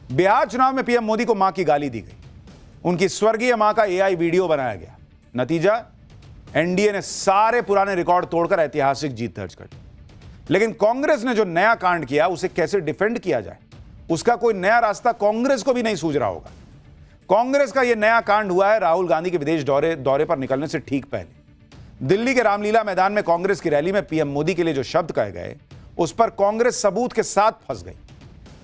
बिहार चुनाव में पीएम मोदी को मां की गाली दी गई, उनकी स्वर्गीय मां का एआई वीडियो बनाया गया। नतीजा, एनडीए ने सारे पुराने रिकॉर्ड तोड़कर ऐतिहासिक जीत दर्ज कर ली। लेकिन कांग्रेस ने जो नया कांड किया उसे कैसे डिफेंड किया जाए, उसका कोई नया रास्ता कांग्रेस को भी नहीं सूझ रहा होगा। कांग्रेस का यह नया कांड हुआ है राहुल गांधी के विदेश दौरे पर निकलने से ठीक पहले। दिल्ली के रामलीला मैदान में कांग्रेस की रैली में पीएम मोदी के लिए जो शब्द कहे गए उस पर कांग्रेस सबूत के साथ फंस गई।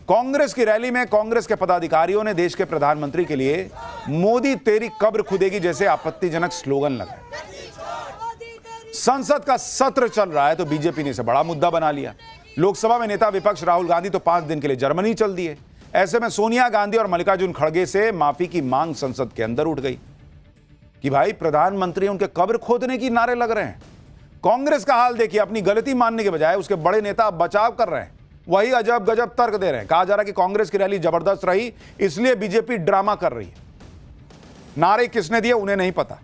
कांग्रेस की रैली में कांग्रेस के पदाधिकारियों ने देश के प्रधानमंत्री के लिए मोदी तेरी कब्र खुदेगी जैसे आपत्तिजनक स्लोगन लगाए। संसद का सत्र चल रहा है तो बीजेपी ने इसे बड़ा मुद्दा बना लिया। लोकसभा में नेता विपक्ष राहुल गांधी तो 5 दिन के लिए जर्मनी चल दिए। ऐसे में सोनिया गांधी और मल्लिकार्जुन खड़गे से माफी की मांग संसद के अंदर उठ गई कि भाई प्रधानमंत्री उनके कब्र खोदने की नारे लग रहे हैं। कांग्रेस का हाल देखिए, अपनी गलती मानने के बजाय उसके बड़े नेता बचाव कर रहे हैं, वही अजब गजब तर्क दे रहे हैं। कहा जा रहा है कि कांग्रेस की रैली जबरदस्त रही इसलिए बीजेपी ड्रामा कर रही है। नारे किसने दिए उन्हें नहीं पता।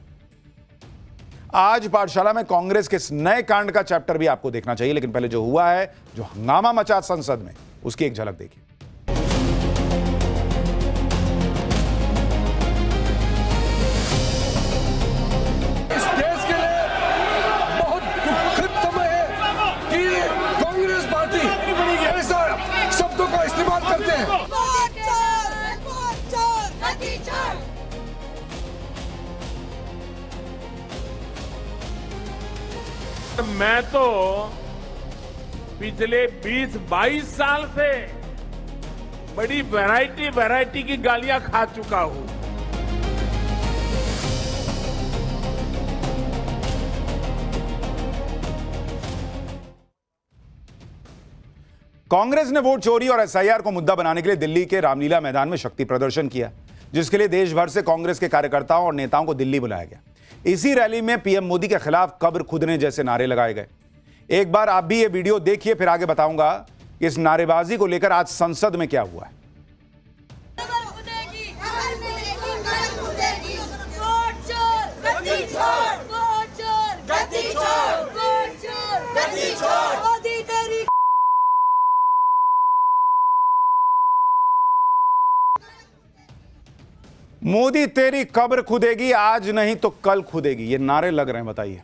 आज पाठशाला में कांग्रेस के इस नए कांड का चैप्टर भी आपको देखना चाहिए, लेकिन पहले जो हुआ है, जो हंगामा मचा संसद में, उसकी एक झलक देखिए। इस देश के लिए बहुत दुखद समय है कि कांग्रेस पार्टी ऐसा शब्दों का इस्तेमाल करते हैं। मैं तो पिछले 20-22 साल से बड़ी वैरायटी की गालियां खा चुका हूं। कांग्रेस ने वोट चोरी और एसआईआर को मुद्दा बनाने के लिए दिल्ली के रामलीला मैदान में शक्ति प्रदर्शन किया, जिसके लिए देश भर से कांग्रेस के कार्यकर्ताओं और नेताओं को दिल्ली बुलाया गया। इसी रैली में पीएम मोदी के खिलाफ कब्र खुदने जैसे नारे लगाए गए। एक बार आप भी ये वीडियो देखिए, फिर आगे बताऊंगा कि इस नारेबाजी को लेकर आज संसद में क्या हुआ है। मोदी तेरी कब्र खुदेगी, आज नहीं तो कल खुदेगी, ये नारे लग रहे हैं। बताइए,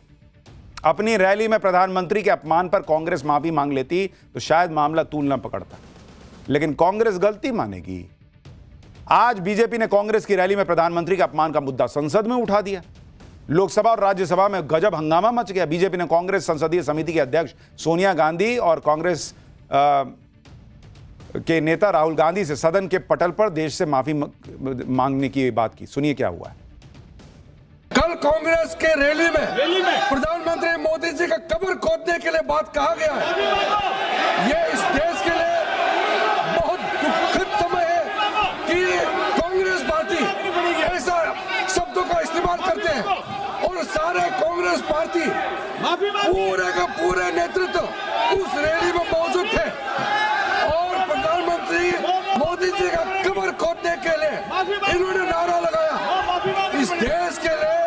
अपनी रैली में प्रधानमंत्री के अपमान पर कांग्रेस माफी मांग लेती तो शायद मामला तूल न पकड़ता, लेकिन कांग्रेस गलती मानेगी। आज बीजेपी ने कांग्रेस की रैली में प्रधानमंत्री के अपमान का मुद्दा संसद में उठा दिया। लोकसभा और राज्यसभा में गजब हंगामा मच गया। बीजेपी ने कांग्रेस संसदीय समिति के अध्यक्ष सोनिया गांधी और कांग्रेस के नेता राहुल गांधी से सदन के पटल पर देश से माफी मांगने की बात की। सुनिए क्या हुआ है। कल कांग्रेस के रैली में प्रधानमंत्री मोदी जी का कब्र खोदने के लिए बात कहा गया है। ये इस देश के लिए बहुत दुखद समय है कि कांग्रेस पार्टी ऐसा शब्दों का इस्तेमाल करते हैं और सारे कांग्रेस पार्टी पूरे का पूरे नेतृत्व उस रैली में मौजूद थे और प्रधानमंत्री मोदी जी का कब्र खोदने के लिए इन्होंने नारा लगाया। इस देश के लिए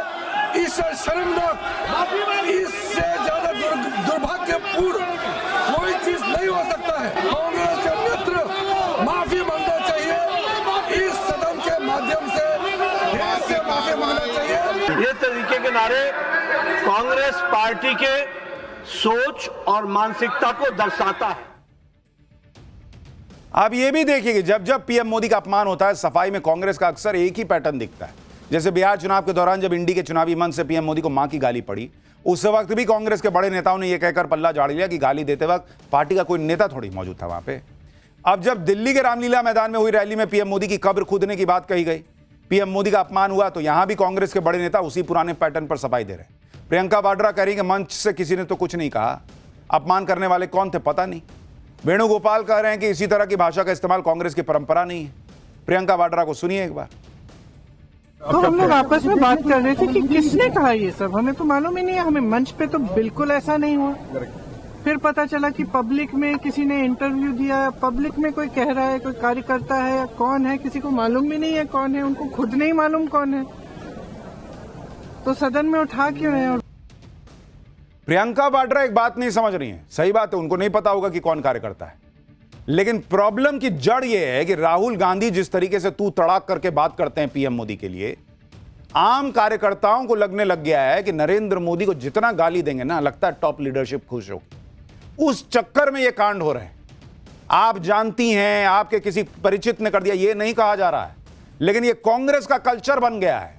इससे शर्मनाक, इससे ज्यादा दुर्भाग्यपूर्ण कोई चीज नहीं हो सकता है। कांग्रेस के नेतृत्व माफी मांगना चाहिए, इस सदन के माध्यम से देश से माफी मांगना चाहिए। ये तरीके के नारे कांग्रेस पार्टी के सोच और मानसिकता को दर्शाता है। आप ये भी देखिए कि जब जब पीएम मोदी का अपमान होता है, सफाई में कांग्रेस का अक्सर एक ही पैटर्न दिखता है। जैसे बिहार चुनाव के दौरान जब इंडी के चुनावी मंच से पीएम मोदी को मां की गाली पड़ी, उस वक्त भी कांग्रेस के बड़े नेताओं ने यह कहकर पल्ला झाड़ लिया कि गाली देते वक्त पार्टी का कोई नेता थोड़ी मौजूद था वहां पे। अब जब दिल्ली के रामलीला मैदान में हुई रैली में पीएम मोदी की कब्र खुदने की बात कही गई, पीएम मोदी का अपमान हुआ, तो यहां भी कांग्रेस के बड़े नेता उसी पुराने पैटर्न पर सफाई दे रहे हैं। प्रियंका वाड्रा कह रही कि मंच से किसी ने तो कुछ नहीं कहा, अपमान करने वाले कौन थे पता नहीं। वेणुगोपाल कह रहे हैं कि इसी तरह की भाषा का इस्तेमाल कांग्रेस की परंपरा नहीं है। प्रियंका वाड्रा को सुनिए एक बार। तो हम लोग आपस में बात कर रहे थे कि किसने कहा ये सब, हमें तो मालूम ही नहीं है। हमें मंच पे तो बिल्कुल ऐसा नहीं हुआ। फिर पता चला कि पब्लिक में किसी ने इंटरव्यू दिया, पब्लिक में कोई कह रहा है, कोई कार्यकर्ता है या कौन है, किसी को मालूम भी नहीं है कौन है, उनको खुद नहीं मालूम कौन है, तो सदन में उठा क्यों रहे हैं। प्रियंका वाड्रा एक बात नहीं समझ रही है। सही बात है, उनको नहीं पता होगा कि कौन कार्यकर्ता है, लेकिन प्रॉब्लम की जड़ यह है कि राहुल गांधी जिस तरीके से तू तड़ाक करके बात करते हैं पीएम मोदी के लिए, आम कार्यकर्ताओं को लगने लग गया है कि नरेंद्र मोदी को जितना गाली देंगे ना, लगता है टॉप लीडरशिप खुश हो। उस चक्कर में यह कांड हो रहे हैं। आप जानती हैं, आपके किसी परिचित ने कर दिया, यह नहीं कहा जा रहा है, लेकिन यह कांग्रेस का कल्चर बन गया है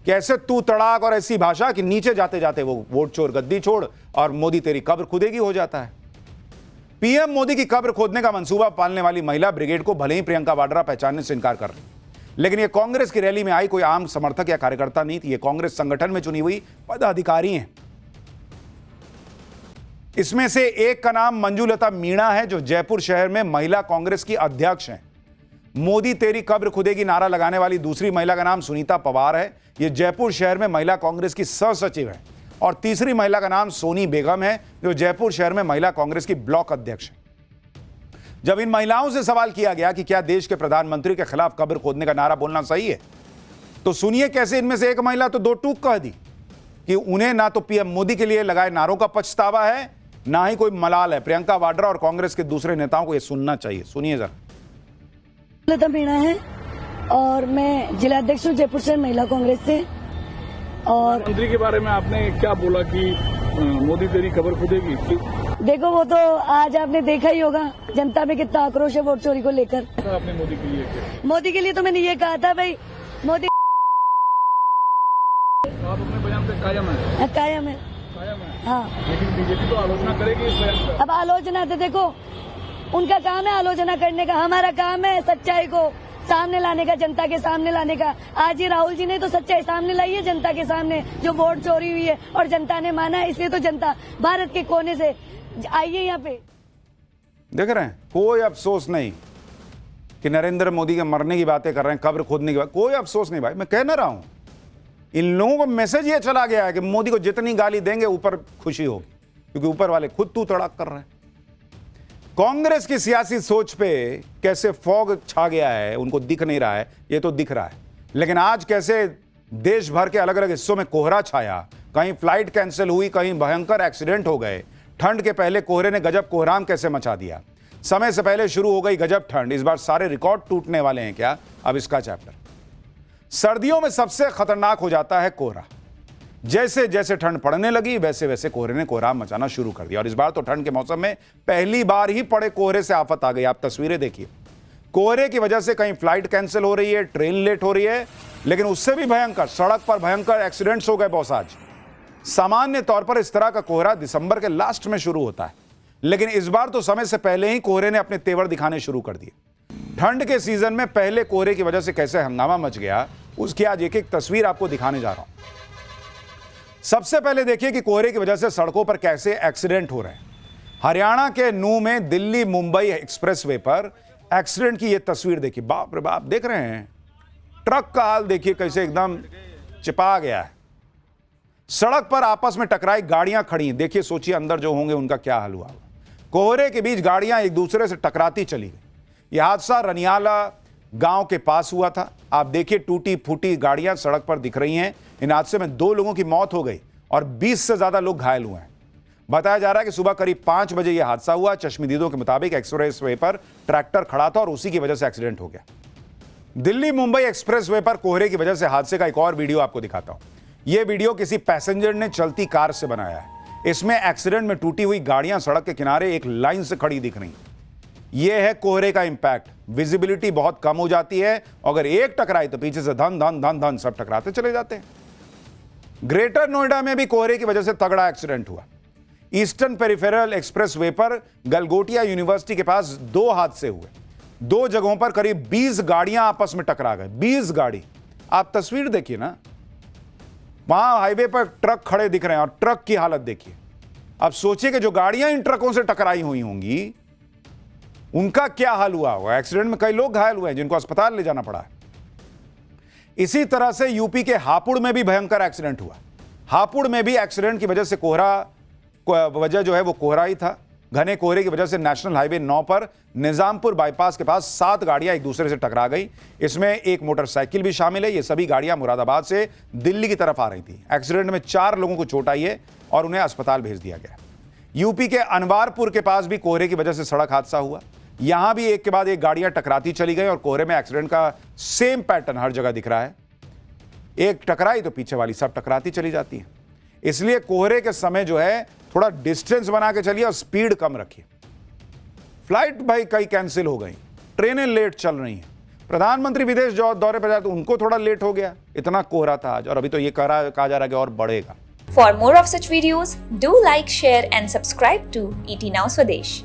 कि ऐसे तू तड़ाक और ऐसी भाषा कि नीचे जाते जाते वो वोट चोर गद्दी छोड़ और मोदी तेरी कब्र खुदेगी हो जाता है। पीएम मोदी की कब्र खोदने का मंसूबा पालने वाली महिला ब्रिगेड को भले ही प्रियंका वाड्रा पहचानने से इनकार कर रही, लेकिन यह कांग्रेस की रैली में आई कोई आम समर्थक या कार्यकर्ता नहीं थी, यह कांग्रेस संगठन में चुनी हुई पदाधिकारी हैं। इसमें से एक का नाम मंजुलता मीणा है, जो जयपुर शहर में महिला कांग्रेस की अध्यक्ष हैं। मोदी तेरी कब्र खुदेगी नारा लगाने वाली दूसरी महिला का नाम सुनीता पवार है, यह जयपुर शहर में महिला कांग्रेस की सहसचिव है। और तीसरी महिला का नाम सोनी बेगम है, जो जयपुर शहर में महिला कांग्रेस की ब्लॉक अध्यक्ष है। जब इन महिलाओं से सवाल किया गया कि क्या देश के प्रधानमंत्री के खिलाफ कब्र खोदने का नारा बोलना सही है, तो सुनिए कैसे इनमें से एक महिला तो दो टूक कह दी कि उन्हें ना तो पीएम मोदी के लिए लगाए नारों का पछतावा है, ना ही कोई मलाल है। प्रियंका वाड्रा और कांग्रेस के दूसरे नेताओं को यह सुनना चाहिए, सुनिए जरा। लता मीणा है और मैं जिला अध्यक्ष हूँ जयपुर शहर महिला कांग्रेस से। और मंत्री के बारे में आपने क्या बोला कि मोदी तेरी कब्र खुदेगी? देखो वो तो आज आपने देखा ही होगा जनता में कितना आक्रोश है वोट चोरी को लेकर। आपने मोदी के लिए क्या? मोदी के लिए तो मैंने ये कहा था भाई, मोदी आप अपने बयान पे कायम है? कायम है। कायम है, हाँ। लेकिन बीजेपी तो आलोचना करेगी इस बयान पर। अब आलोचना तो देखो उनका काम है आलोचना करने का, हमारा काम है सच्चाई को सामने लाने का, जनता के सामने लाने का। आज ही राहुल जी ने तो सच्चाई सामने लाई है जनता के सामने, जो वोट चोरी हुई है और जनता ने माना है, इसलिए तो जनता भारत के कोने से आई है यहाँ पे। देख रहे हैं, कोई अफसोस नहीं कि नरेंद्र मोदी के मरने की बातें कर रहे हैं, कब्र खोदने की बात, कोई अफसोस नहीं भाई। मैं कह ना रहा हूं, इन लोगों को मैसेज ये चला गया है कि मोदी को जितनी गाली देंगे ऊपर खुशी होगी, क्योंकि ऊपर वाले खुद तू तड़ाक कर रहे हैं। कांग्रेस की सियासी सोच पे कैसे फॉग छा गया है, उनको दिख नहीं रहा है, ये तो दिख रहा है। लेकिन आज कैसे देश भर के अलग अलग हिस्सों में कोहरा छाया, कहीं फ्लाइट कैंसिल हुई, कहीं भयंकर एक्सीडेंट हो गए। ठंड के पहले कोहरे ने गजब कोहराम कैसे मचा दिया। समय से पहले शुरू हो गई गजब ठंड। इस बार सारे रिकॉर्ड टूटने वाले हैं क्या? अब इसका चैप्टर। सर्दियों में सबसे खतरनाक हो जाता है कोहरा। जैसे जैसे ठंड पड़ने लगी वैसे वैसे कोहरे ने कोहराम मचाना शुरू कर दिया। और इस बार तो ठंड के मौसम में पहली बार ही पड़े कोहरे से आफत आ गई। आप तस्वीरें देखिए, कोहरे की वजह से कहीं फ्लाइट कैंसिल हो रही है, ट्रेन लेट हो रही है, लेकिन उससे भी भयंकर सड़क पर भयंकर एक्सीडेंट्स हो गए बहुत आज। सामान्य तौर पर इस तरह का कोहरा दिसंबर के लास्ट में शुरू होता है, लेकिन इस बार तो समय से पहले ही कोहरे ने अपने तेवर दिखाने शुरू कर दिए। ठंड के सीजन में पहले कोहरे की वजह से कैसे हंगामा मच गया, उसकी आज एक एक तस्वीर आपको दिखाने जा रहा हूं। सबसे पहले देखिए कि कोहरे की वजह से सड़कों पर कैसे एक्सीडेंट हो रहे हैं। हरियाणा के नूह में दिल्ली मुंबई एक्सप्रेसवे पर एक्सीडेंट की यह तस्वीर देखिए। बाप रे बाप, देख रहे हैं ट्रक का हाल देखिए कैसे एकदम चिपा गया है। सड़क पर आपस में टकराई गाड़ियां खड़ी हैं, देखिए, सोचिए अंदर जो होंगे उनका क्या हाल हुआ। कोहरे के बीच गाड़ियां एक दूसरे से टकराती चली गई। यह हादसा रनियाला गांव के पास हुआ था। आप देखिए टूटी फूटी गाड़ियां सड़क पर दिख रही हैं। इन हादसे में 2 लोगों की मौत हो गई और 20 से ज्यादा लोग घायल हुए हैं। बताया जा रहा है कि सुबह करीब 5 बजे यह हादसा हुआ। चश्मदीदों के मुताबिक एक्सप्रेसवे पर ट्रैक्टर खड़ा था और उसी की वजह से एक्सीडेंट हो गया। दिल्ली मुंबई एक्सप्रेसवे पर कोहरे की वजह से हादसे का एक और वीडियो आपको दिखाता हूं। यह वीडियो किसी पैसेंजर ने चलती कार से बनाया है। इसमें एक्सीडेंट में टूटी हुई गाड़ियां सड़क के किनारे एक लाइन से खड़ी दिख रही। यह है कोहरे का इंपैक्ट। विजिबिलिटी बहुत कम हो जाती है। अगर एक टकराई तो पीछे से धन धन धन धन सब टकराते चले जाते हैं। ग्रेटर नोएडा में भी कोहरे की वजह से तगड़ा एक्सीडेंट हुआ। ईस्टर्न पेरिफेरल एक्सप्रेसवे पर गलगोटिया यूनिवर्सिटी के पास 2 हादसे हुए। 2 जगहों पर करीब 20 गाड़ियां आपस में टकरा गए। 20 गाड़ी, आप तस्वीर देखिए ना, वहां हाईवे पर ट्रक खड़े दिख रहे हैं और ट्रक की हालत देखिए। अब सोचिए कि जो गाड़ियां इन ट्रकों से टकराई हुई होंगी उनका क्या हाल हुआ होगा। एक्सीडेंट में कई लोग घायल हुए हैं जिनको अस्पताल ले जाना पड़ा है। इसी तरह से यूपी के हापुड़ में भी भयंकर एक्सीडेंट हुआ। हापुड़ में भी एक्सीडेंट की वजह से वजह जो है वो कोहरा ही था। घने कोहरे की वजह से नेशनल हाईवे 9 पर निजामपुर बाईपास के पास 7 गाड़ियां एक दूसरे से टकरा गई। इसमें एक मोटरसाइकिल भी शामिल है। ये सभी गाड़ियां मुरादाबाद से दिल्ली की तरफ आ रही थी। एक्सीडेंट में 4 लोगों को चोट आई है और उन्हें अस्पताल भेज दिया गया। यूपी के अनवारपुर के पास भी कोहरे की वजह से सड़क हादसा हुआ। यहां भी एक के बाद एक गाड़ियां टकराती चली गई और कोहरे में एक्सीडेंट का सेम पैटर्न हर जगह दिख रहा है। एक टकराई तो पीछे वाली सब टकराती चली जाती है। इसलिए कोहरे के समय जो है थोड़ा डिस्टेंस बना के चलिए और स्पीड कम रखिए। फ्लाइट भाई कई कैंसिल हो गई, ट्रेनें लेट चल रही हैं। प्रधानमंत्री विदेश दौरे पर जाए तो उनको थोड़ा लेट हो गया, इतना कोहरा था आज, और अभी तो ये कहा जा रहा है कि और बढ़ेगा। For more of such videos, do like, share and subscribe to ET Now Swadesh.